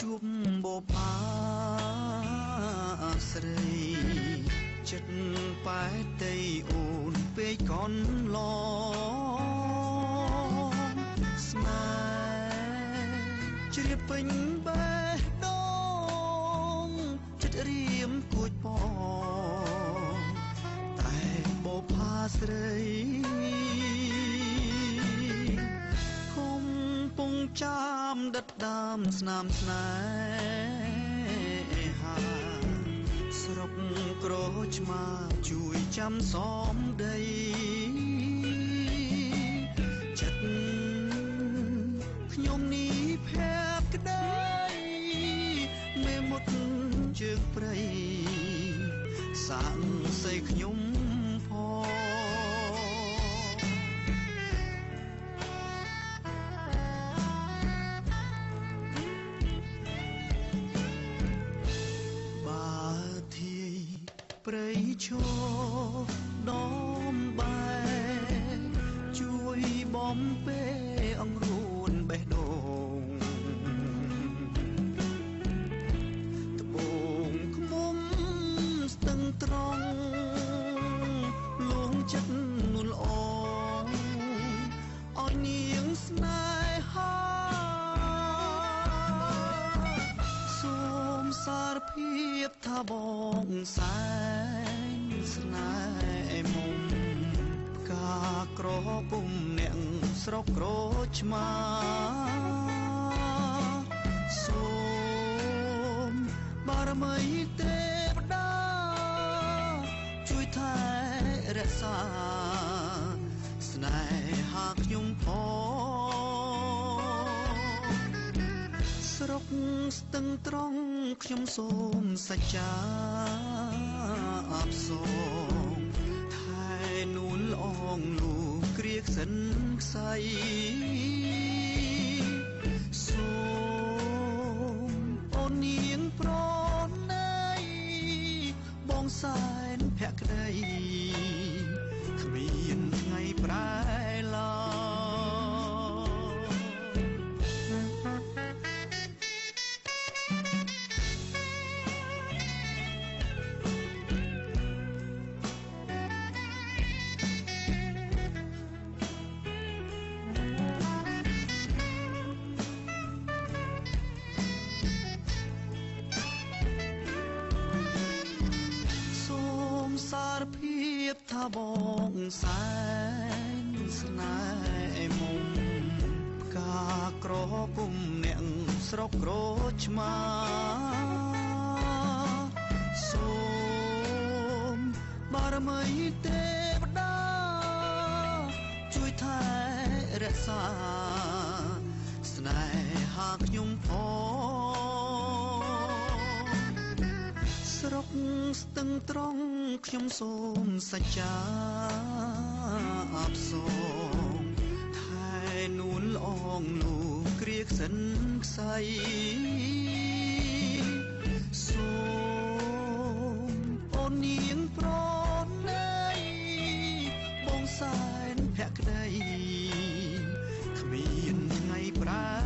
ជួបបបា ស្រីចិត្តប៉ែតីអូនពេកកន់ឡងស្នេហ៍ជ្រាបពេញបេះដូងចិត្តរៀមគួចពងតែបបា ស្រីកំពុងចាំដិតដាមស្នាមស្នេហាស្រុកក្រូចឆ្មាជួយចាំសមដីចិត្តខ្ញុំនេះភក្តីមេមុតជើងព្រៃសាំងសៃខ្ញុំផងព្រៃឈរដំបែជួយបំពេអង្រួនបេះដូងត្បូងឃ្មុំស្ទឹងត្រង់លួងចិត្តនួនល្អឲ្យនាងស្នេហាសូមសារភាពថាបងសែនស្នេហ៍មុំផ្កាក្រពុំអ្នកស្រុកក្រូចឆ្មាសូមបារមីទេវតាជួយថែរក្សាស្នេហាខ្ញុំផងស្រុកស្ទឹងត្រង់ខ្ញុំសូមសច្ចាអបសូមថែនួនល្អងលូគ្រាក្សិនខ្សៃសូមអូននាងប្រណីបងសែនភក្តីគ្មានថ្ងៃប្រែឡើសារភាពថាបងសែនស្នេហ៍មុំផ្កាក្រពុំអ្នកស្រុកក្រូចឆ្មាសូមបារមីទេវតាជួយថែរក្សាស្នេហាខ្ញុំផងស្រុកស្ទឹងត្រង់ខ្ញុំសូមសច្ចាអបសូមថែនួនល្អងលូគ្រាក្សិនខ្សៃសូមអូននាងប្រណីបងសែនភក្តីគ្មានថ្ងៃប្រែ